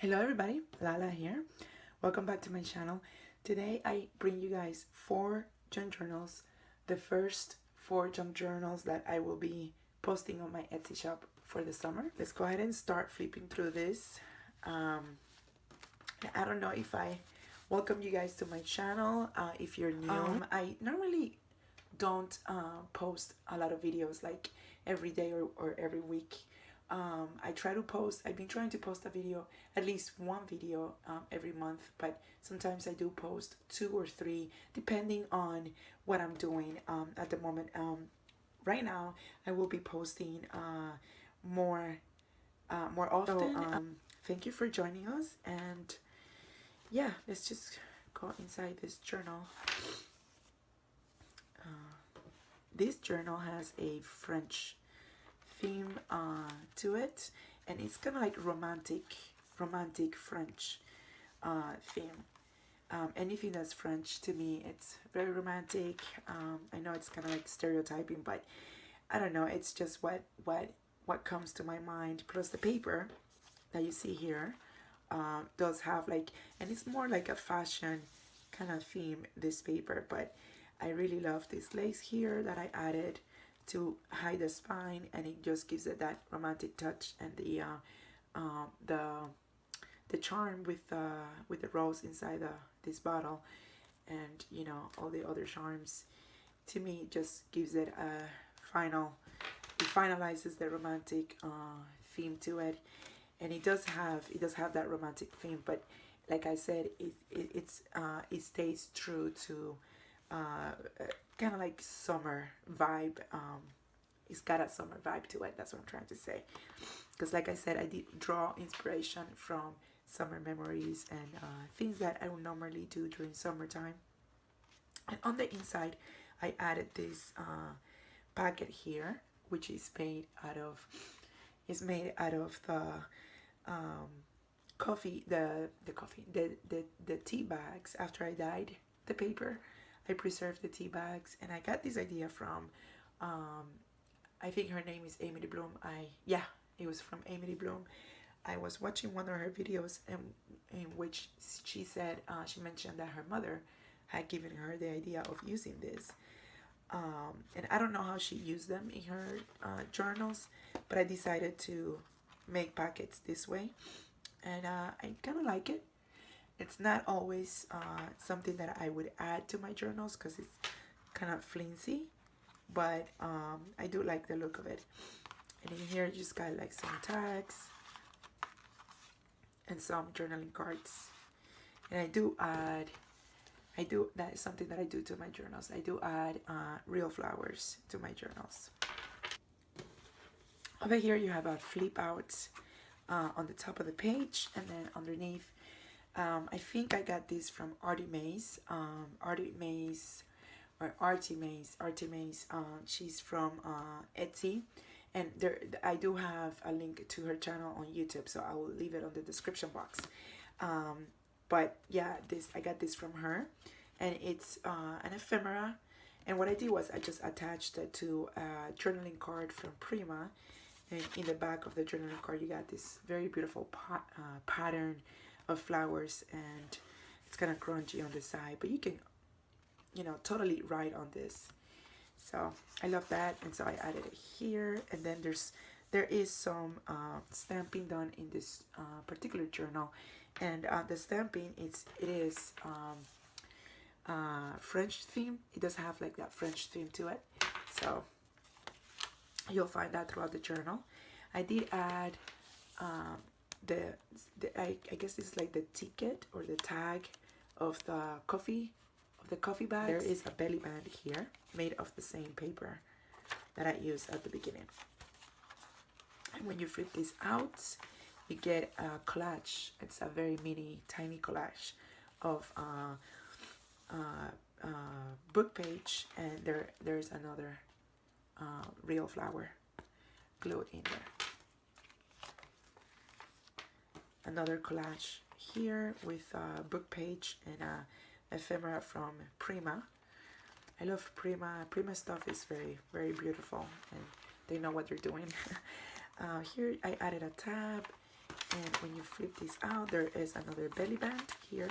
Hello everybody, Lala here. Welcome back to my channel. Today I bring you guys 4 junk journals. The first 4 junk journals that I will be posting on my Etsy shop for the summer. Let's go ahead and start flipping through this. I don't know if I welcome you guys to my channel. If you're new, I normally don't post a lot of videos like every day or every week. I try to post, I've been trying to post a video, at least one video every month, but sometimes I do post 2 or 3 depending on what I'm doing at the moment. Right now I will be posting more often. So, thank you for joining us, and yeah, let's just go inside this journal. This journal has a French theme to it, and it's kind of like romantic French theme. Anything that's French, to me, it's very romantic. I know it's kind of like stereotyping, but I don't know, it's just what comes to my mind. Plus the paper that you see here does have like, and it's more like a fashion kind of theme, this paper, but I really love this lace here that I added to hide the spine, and it just gives it that romantic touch, and the charm with the rose inside this bottle, and you know, all the other charms. To me, it just gives it a it finalizes the romantic theme to it, and it does have that romantic theme, but like I said, it stays true to kind of like summer vibe. It's got a summer vibe to it, that's what I'm trying to say, because like I said, I did draw inspiration from summer memories and things that I would normally do during summertime. And on the inside I added this packet here, which is made out of the the tea bags. After I dyed the paper, I preserved the tea bags, and I got this idea from I think her name is Amy Bloom. It was from Amy Bloom. I was watching one of her videos in which she said she mentioned that her mother had given her the idea of using this, and I don't know how she used them in her journals, but I decided to make packets this way, and I kind of like it. It's not always something that I would add to my journals because it's kind of flimsy, but I do like the look of it. And in here, just got like some tags and some journaling cards. And that is something that I do to my journals. I do add real flowers to my journals. Over here, you have a flip out on the top of the page, and then underneath, I think I got this from ARTYmaze. ARTYmaze. She's from Etsy, and I do have a link to her channel on YouTube, so I will leave it on the description box. But yeah, I got this from her, and it's an ephemera. And what I did was I just attached it to a journaling card from Prima, and in the back of the journaling card you got this very beautiful pattern of flowers, and it's kind of grungy on the side, but you can, you know, totally write on this. So I love that, and so I added it here. And then there is some stamping done in this particular journal, and the stamping it is French theme. It does have like that French theme to it, so you'll find that throughout the journal. I did add I guess it's like the ticket or the tag of the coffee bag. There is a belly band here made of the same paper that I used at the beginning. And when you flip this out, you get a collage. It's a very tiny collage of book page, and there's another real flower glued in there. Another collage here with a book page and a ephemera from Prima. I love Prima. Prima stuff is very beautiful, and they know what they're doing. Here I added a tab And when you flip this out, there is another belly band here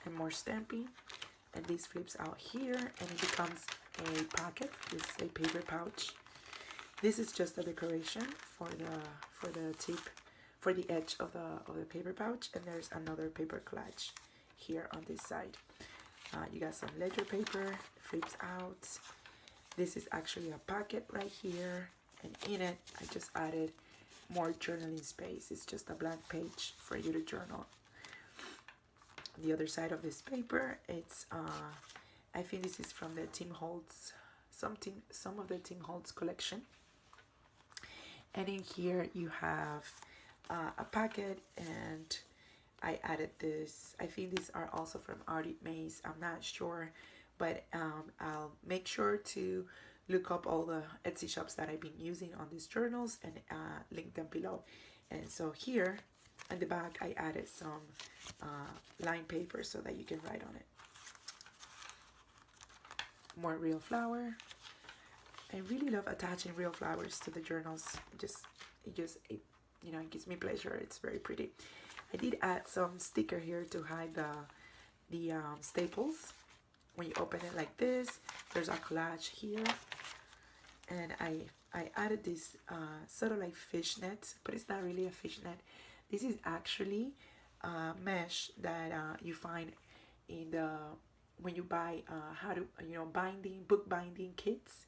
and more stamping. And this flips out here and it becomes a pocket. This is a paper pouch. This is just a decoration for the tip, for the edge of the paper pouch. And there's another paper clutch here on this side. You got some ledger paper, flips out. This is actually a pocket right here, and in it I just added more journaling space. It's just a blank page for you to journal. The other side of this paper, it's I think this is from the Tim Holtz, some of the Tim Holtz collection. And in here you have a packet, and I added this. I think these are also from ARTYmaze. I'm not sure, but I'll make sure to look up all the Etsy shops that I've been using on these journals and link them below. And so here in the back I added some line paper so that you can write on it. More real flower. I really love attaching real flowers to the journals. It you know, it gives me pleasure. It's very pretty. I did add some sticker here to hide the staples. When you open it like this, there's a collage here, and I added this sort of like fishnet, but it's not really a fishnet. This is actually mesh that you find in the when you buy book binding kits.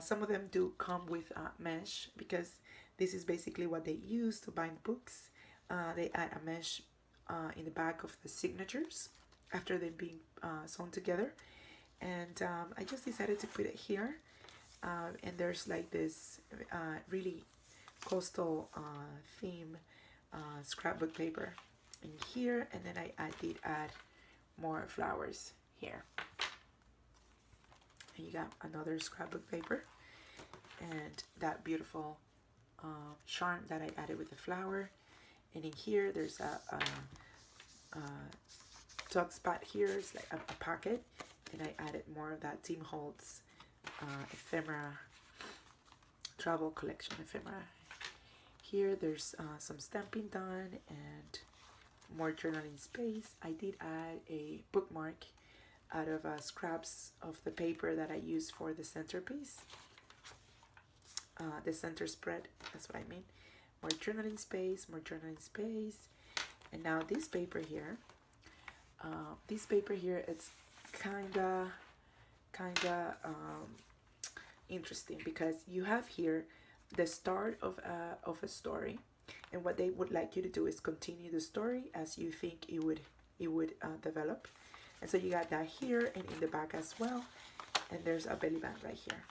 Some of them do come with mesh, because this is basically what they use to bind books. They add a mesh in the back of the signatures after they've been sewn together, and I just decided to put it here. And there's like this really coastal theme scrapbook paper in here, and then I did add more flowers here. And you got another scrapbook paper and that beautiful charm that I added with the flower. And in here there's a tuck spot here. It's like a pocket, and I added more of that Tim Holtz ephemera travel collection ephemera. Here there's some stamping done and more journaling space. I did add a bookmark out of scraps of the paper that I used for the centerpiece, the center spread, that's what I mean. More journaling space, more journaling space. And now this paper here, it's kinda interesting, because you have here the start of a story, and what they would like you to do is continue the story as you think it would develop. And so you got that here and in the back as well. And there's a belly band right here.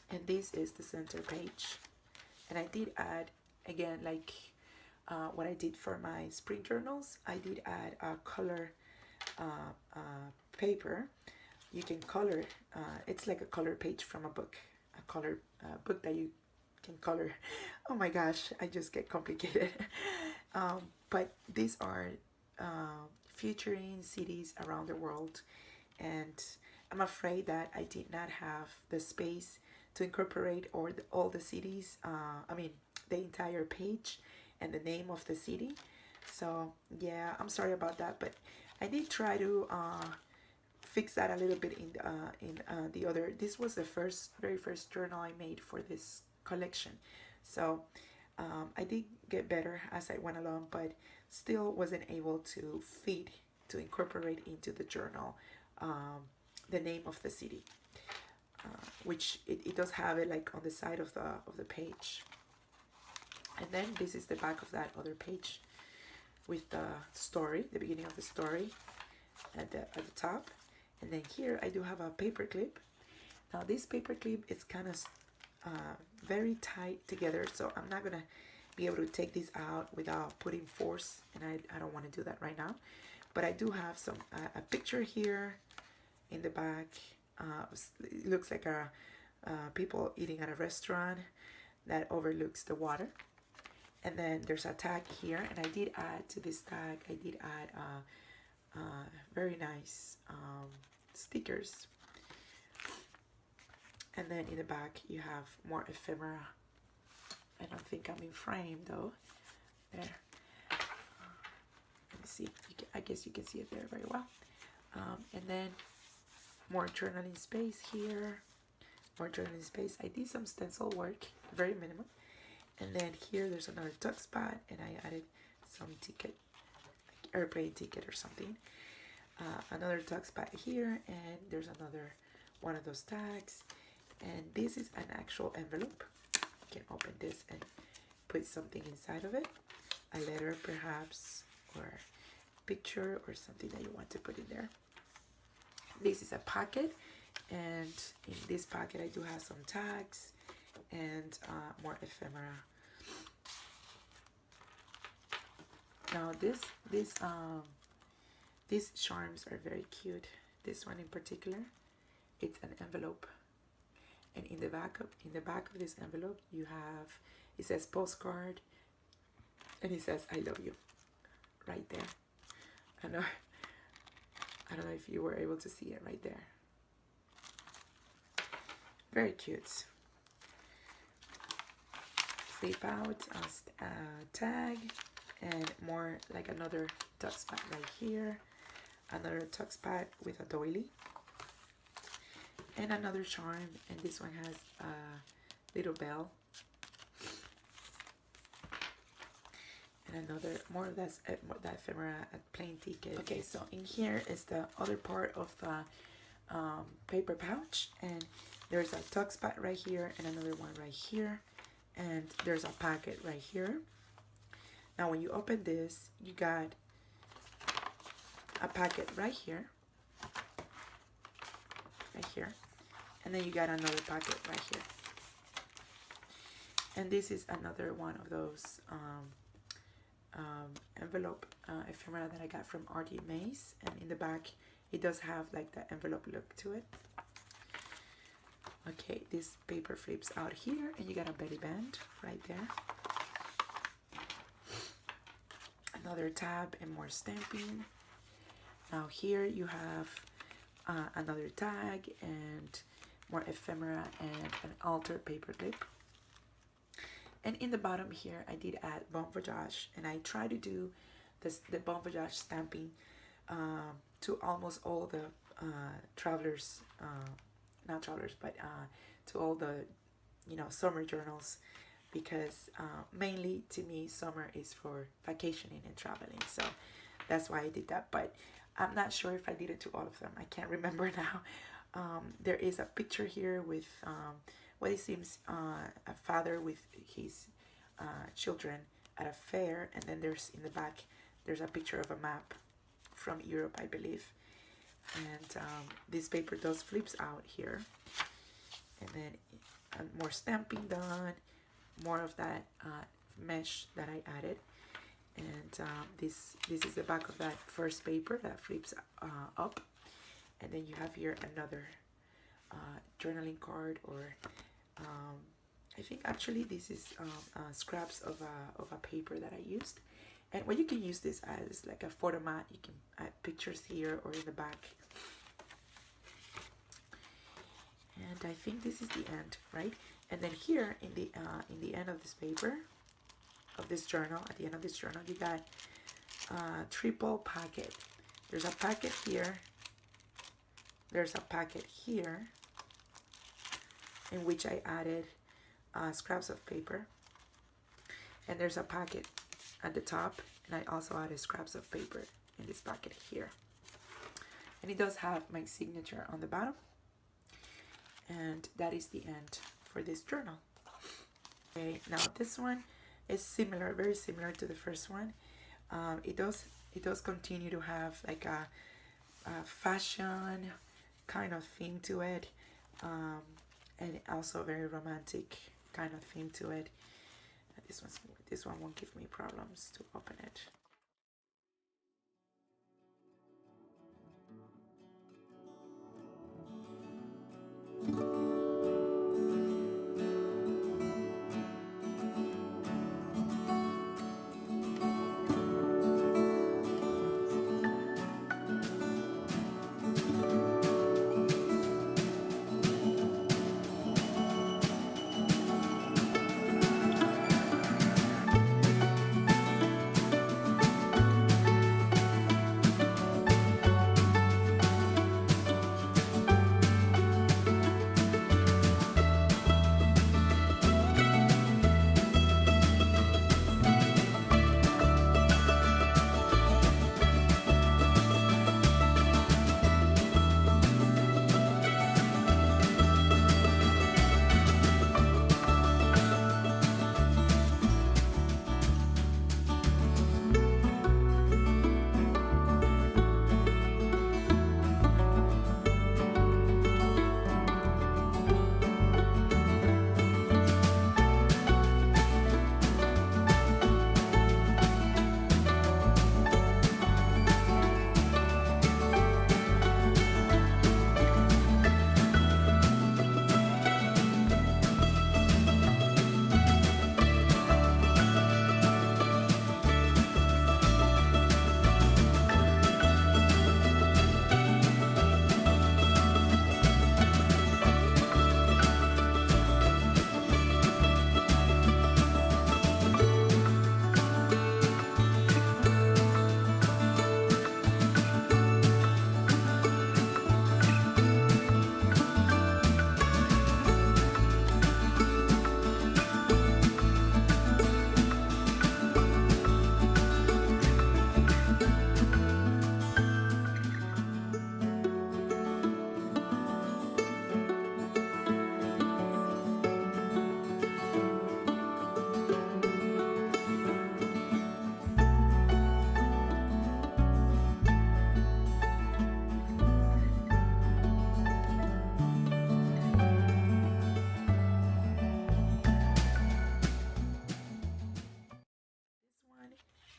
And this is the center page. And I did add, again, like what I did for my spring journals, I did add a color paper. You can color, it's like a color page from a book, a color book that you can color. Oh my gosh, I just get complicated. But these are featuring cities around the world, and I'm afraid that I did not have the space to incorporate all the cities, I mean the entire page and the name of the city. So yeah, I'm sorry about that, but I did try to fix that a little bit in the other. This was the very first journal I made for this collection, so I did get better as I went along, but still wasn't able to incorporate into the journal the name of the city, which it does have it like on the side of the page. And then this is the back of that other page with the story, the beginning of the story at the top. And then here I do have a paper clip. Now this paper clip is kind of very tight together, so I'm not gonna be able to take this out without putting force, and I don't want to do that right now. But I do have some a picture here in the back. It looks like a people eating at a restaurant that overlooks the water. And then there's a tag here, and I did add to this tag, I did add very nice stickers. And then in the back you have more ephemera I don't think I'm in frame though. There. Let me see. I guess you can see it there very well. And then more journaling space here. More journaling space. I did some stencil work, very minimum. And then here there's another tuck spot, and I added some ticket, like airplane ticket or something. Another tuck spot here, and there's another one of those tags. And this is an actual envelope. You can open this and put something inside of it, a letter perhaps, or picture or something that you want to put in there. This is a pocket, and in this pocket I do have some tags and more ephemera. Now these charms are very cute. This one in particular, it's an envelope, and in the back of this envelope you have, it says postcard, and it says I love you right there. I don't know if you were able to see it right there. Very cute. Flip out tag, and more like another tuck spot right here, another tuck spot with a doily, and another charm, and this one has a little bell, and another more of that ephemera, a plain ticket. Okay, so in here is the other part of the paper pouch, and there's a tuck spot right here and another one right here, and there's a pocket right here. Now when you open this, you got a pocket right here, and then you got another pocket right here. And this is another one of those envelope ephemera that I got from ARTYmaze, and in the back it does have like the envelope look to it. Okay, this paper flips out here, and you got a belly band right there. Another tab and more stamping. Now here you have another tag and more ephemera and an altar paper clip. And in the bottom here I did add bon voyage, and I try to do the bon voyage stamping to almost all the travelers, not travelers, but to all the summer journals, because mainly to me summer is for vacationing and traveling, so that's why I did that. But I'm not sure if I did it to all of them. I can't remember now. There is a picture here with what it seems a father with his children at a fair, and then there's in the back there's a picture of a map from Europe, I believe. And this paper does flips out here, and then more stamping done, more of that mesh that I added, and this is the back of that first paper that flips up, and then you have here another journaling card, or I think actually this is scraps of a paper that I used. And what you can use this as like a photo mat. You can add pictures here or in the back. And I think this is the end, right? And then here in the end of this paper, of this journal, at the end of this journal, you got triple pocket. There's a packet here. There's a packet here, in which I added scraps of paper. And there's a packet at the top, and I also added scraps of paper in this packet here. And it does have my signature on the bottom. And that is the end for this journal. Okay, now this one is similar, very similar to the first one. It does continue to have like a fashion kind of theme to it, and also very romantic kind of theme to it. This one won't give me problems to open it.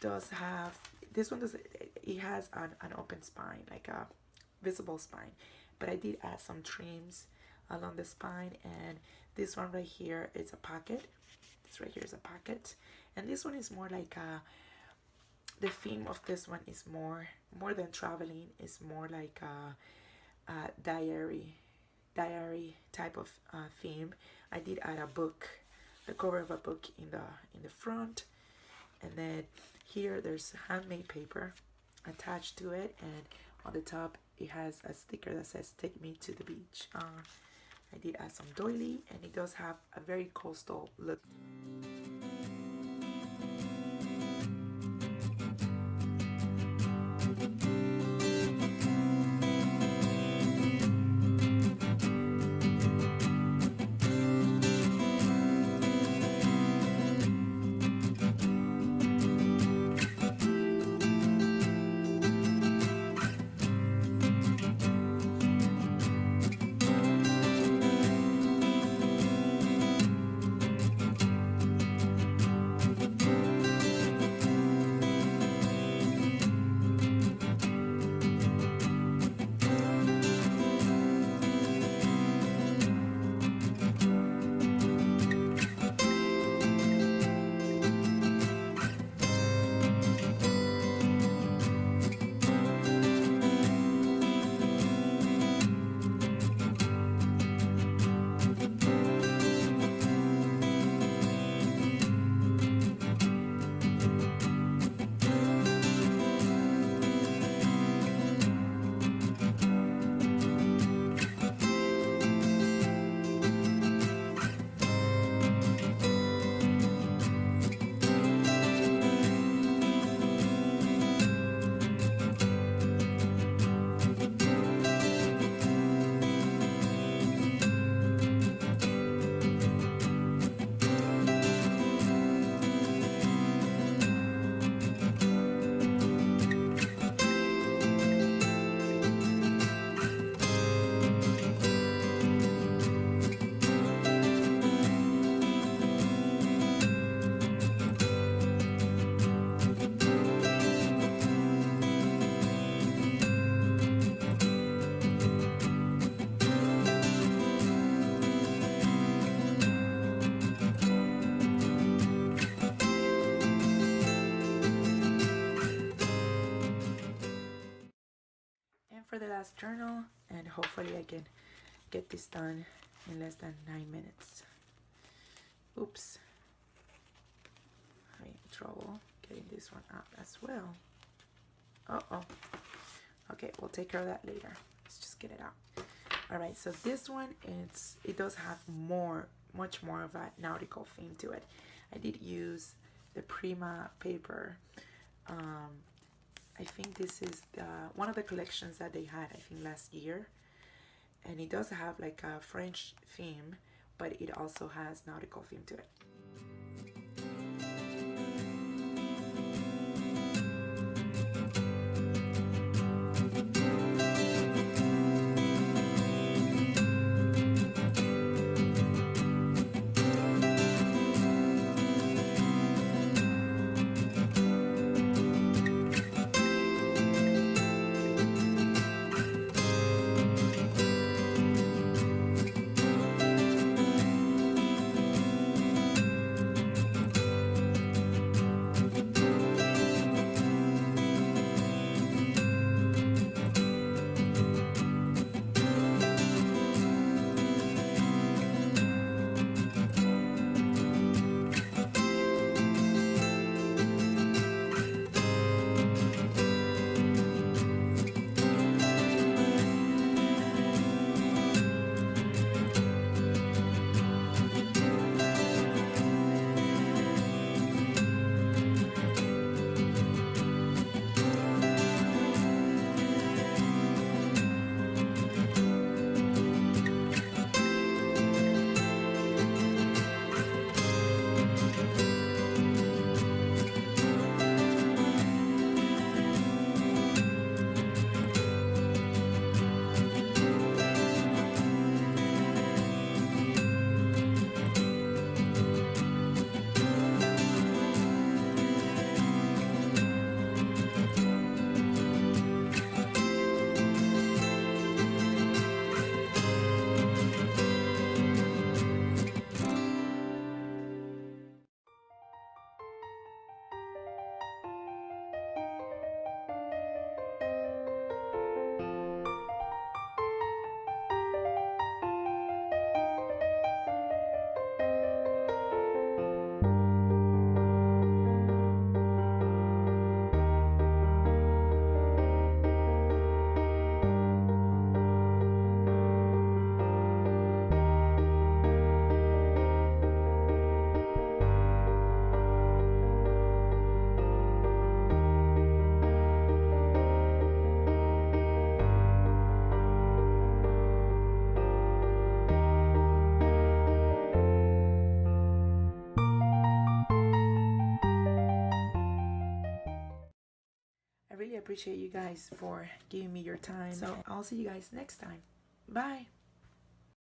does have, this one does, it has an open spine, like a visible spine, but I did add some trims along the spine. And this one right here is a pocket. This right here is a pocket, and this one is more like a, the theme of this one is more than traveling. It's more like a diary type of theme. I did add a book, the cover of a book in the front, and then here there's handmade paper attached to it, and on the top it has a sticker that says "Take me to the beach." I did add some doily, and it does have a very coastal look. For the last journal, and hopefully I can get this done in less than 9 minutes. Oops, having trouble getting this one out as well. Okay, we'll take care of that later. Let's just get it out. All right, so this one, it does have much more of a nautical theme to it. I did use the Prima paper. I think this is one of the collections that they had, I think, last year. And it does have like a French theme, but it also has nautical theme to it. I really appreciate you guys for giving me your time. So I'll see you guys next time. Bye.